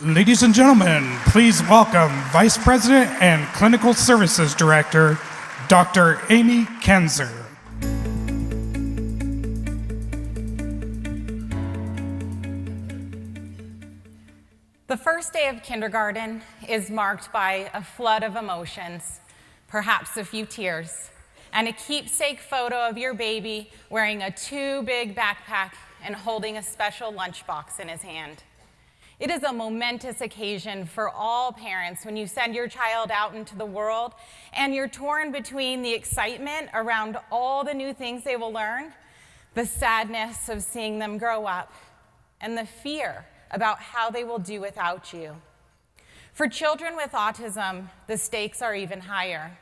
Ladies and gentlemen, please welcome Vice President and Clinical Services Director, Dr. Amy Kenzer. The first day of kindergarten is marked by a flood of emotions, perhaps a few tears, and a keepsake photo of your baby wearing a too big backpack and holding a special lunchbox in his hand. It is a momentous occasion for all parents when you send your child out into the world and you're torn between the excitement around all the new things they will learn, the sadness of seeing them grow up, and the fear about how they will do without you. For children with autism, the stakes are even higher.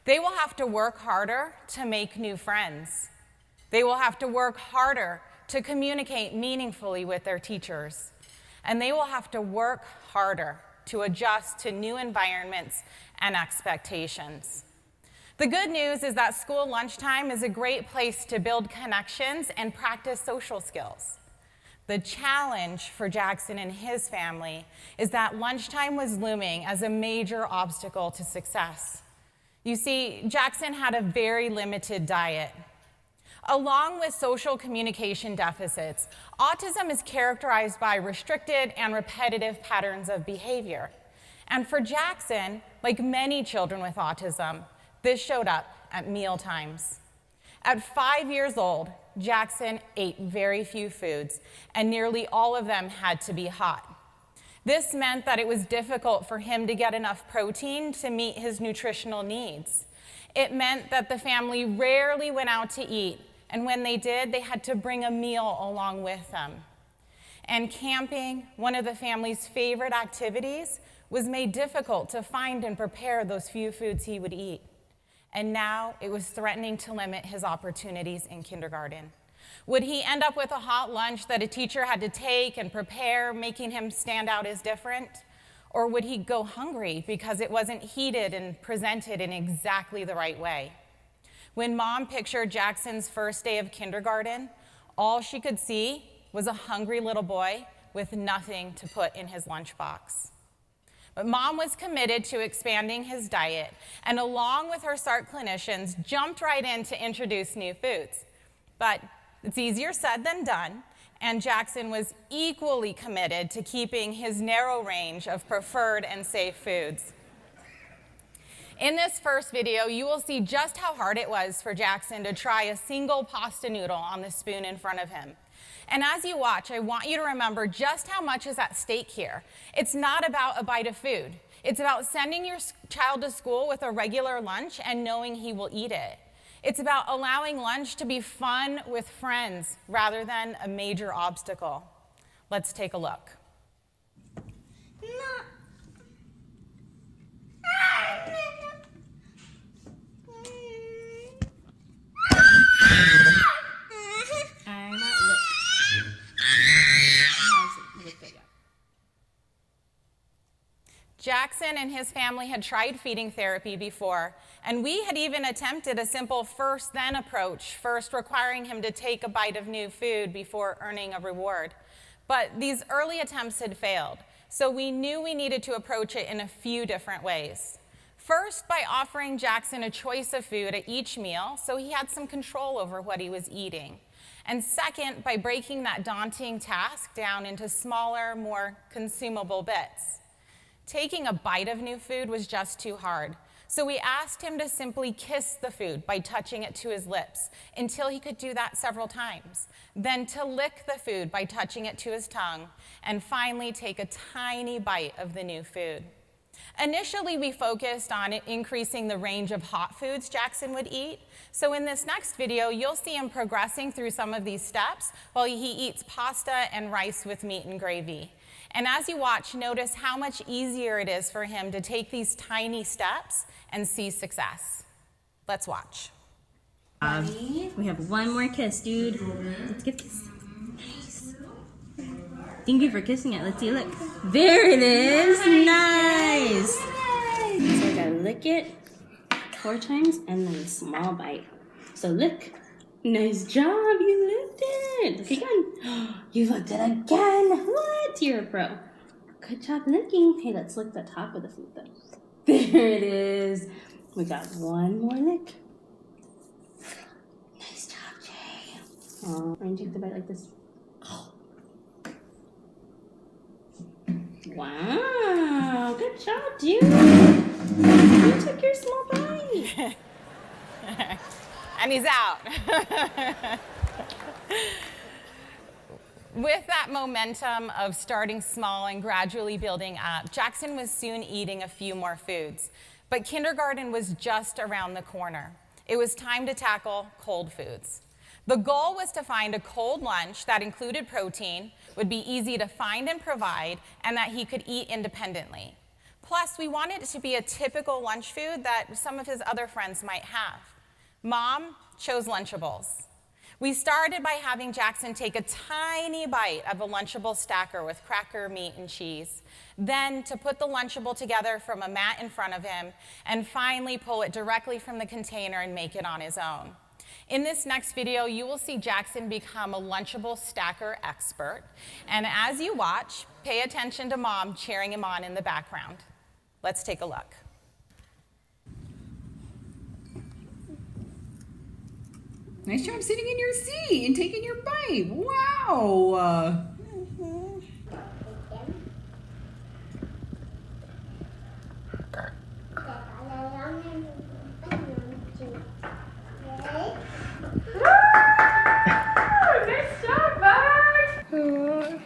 They will have to work harder to make new friends. They will have to work harder to communicate meaningfully with their teachers. And they will have to work harder to adjust to new environments and expectations. The good news is that school lunchtime is a great place to build connections and practice social skills. The challenge for Jackson and his family is that lunchtime was looming as a major obstacle to success. You see, Jackson had a very limited diet. Along with social communication deficits, autism is characterized by restricted and repetitive patterns of behavior. And for Jackson, like many children with autism, this showed up at meal times. At 5 years old, Jackson ate very few foods, and nearly all of them had to be hot. This meant that it was difficult for him to get enough protein to meet his nutritional needs. It meant that the family rarely went out to eat, and when they did, they had to bring a meal along with them. And camping, one of the family's favorite activities, was made difficult to find and prepare those few foods he would eat. And now it was threatening to limit his opportunities in kindergarten. Would he end up with a hot lunch that a teacher had to take and prepare, making him stand out as different? Or would he go hungry because it wasn't heated and presented in exactly the right way? When Mom pictured Jackson's first day of kindergarten, all she could see was a hungry little boy with nothing to put in his lunchbox. But Mom was committed to expanding his diet, and along with her SARRC clinicians, jumped right in to introduce new foods. But it's easier said than done, and Jackson was equally committed to keeping his narrow range of preferred and safe foods. In this first video, you will see just how hard it was for Jackson to try a single pasta noodle on the spoon in front of him. And as you watch, I want you to remember just how much is at stake here. It's not about a bite of food. It's about sending your child to school with a regular lunch and knowing he will eat it. It's about allowing lunch to be fun with friends rather than a major obstacle. Let's take a look. Jackson and his family had tried feeding therapy before, and we had even attempted a simple first-then approach, first requiring him to take a bite of new food before earning a reward. But these early attempts had failed, so we knew we needed to approach it in a few different ways. First, by offering Jackson a choice of food at each meal, so he had some control over what he was eating. And second, by breaking that daunting task down into smaller, more consumable bits. Taking a bite of new food was just too hard, so we asked him to simply kiss the food by touching it to his lips until he could do that several times, then to lick the food by touching it to his tongue, and finally take a tiny bite of the new food. Initially, we focused on increasing the range of hot foods Jackson would eat, so in this next video, you'll see him progressing through some of these steps while he eats pasta and rice with meat and gravy. And as you watch, notice how much easier it is for him to take these tiny steps and see success. Let's watch. We have one more kiss, dude. Let's give a kiss. Nice. Thank you for kissing it. Let's see, look. There it is. Nice. So we gotta lick it 4 times and then a small bite. So lick. Nice job. You licked it. Look again. You licked it again. What? You're a pro. Good job licking. Okay, let's lick the top of the food then. There it is. We got one more lick. Nice job, Jay. Oh, and take the bite like this. Wow, good job, dude. You took your small bite. And he's out. With that momentum of starting small and gradually building up, Jackson was soon eating a few more foods. But kindergarten was just around the corner. It was time to tackle cold foods. The goal was to find a cold lunch that included protein, would be easy to find and provide, and that he could eat independently. Plus, we wanted it to be a typical lunch food that some of his other friends might have. Mom chose Lunchables. We started by having Jackson take a tiny bite of a Lunchable stacker with cracker, meat, and cheese, then to put the Lunchable together from a mat in front of him, and finally pull it directly from the container and make it on his own. In this next video, you will see Jackson become a Lunchable stacker expert, and as you watch, pay attention to Mom cheering him on in the background. Let's take a look. Nice job sitting in your seat and taking your bite. Wow. Nice job, bud.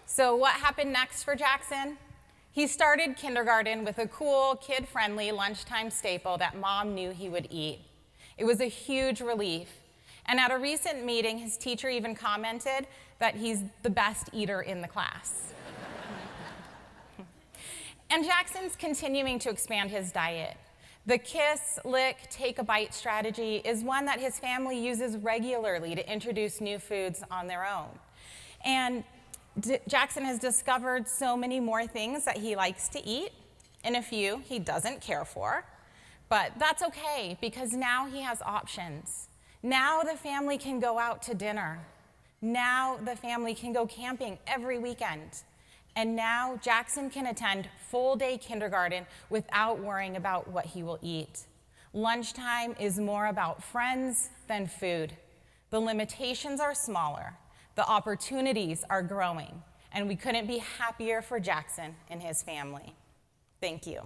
So what happened next for Jackson? He started kindergarten with a cool, kid-friendly lunchtime staple that Mom knew he would eat. It was a huge relief. And at a recent meeting, his teacher even commented that he's the best eater in the class. And Jackson's continuing to expand his diet. The kiss, lick, take a bite strategy is one that his family uses regularly to introduce new foods on their own. And Jackson has discovered so many more things that he likes to eat, and a few he doesn't care for. But that's okay, because now he has options. Now the family can go out to dinner. Now the family can go camping every weekend. And now Jackson can attend full-day kindergarten without worrying about what he will eat. Lunchtime is more about friends than food. The limitations are smaller. The opportunities are growing, and we couldn't be happier for Jackson and his family. Thank you.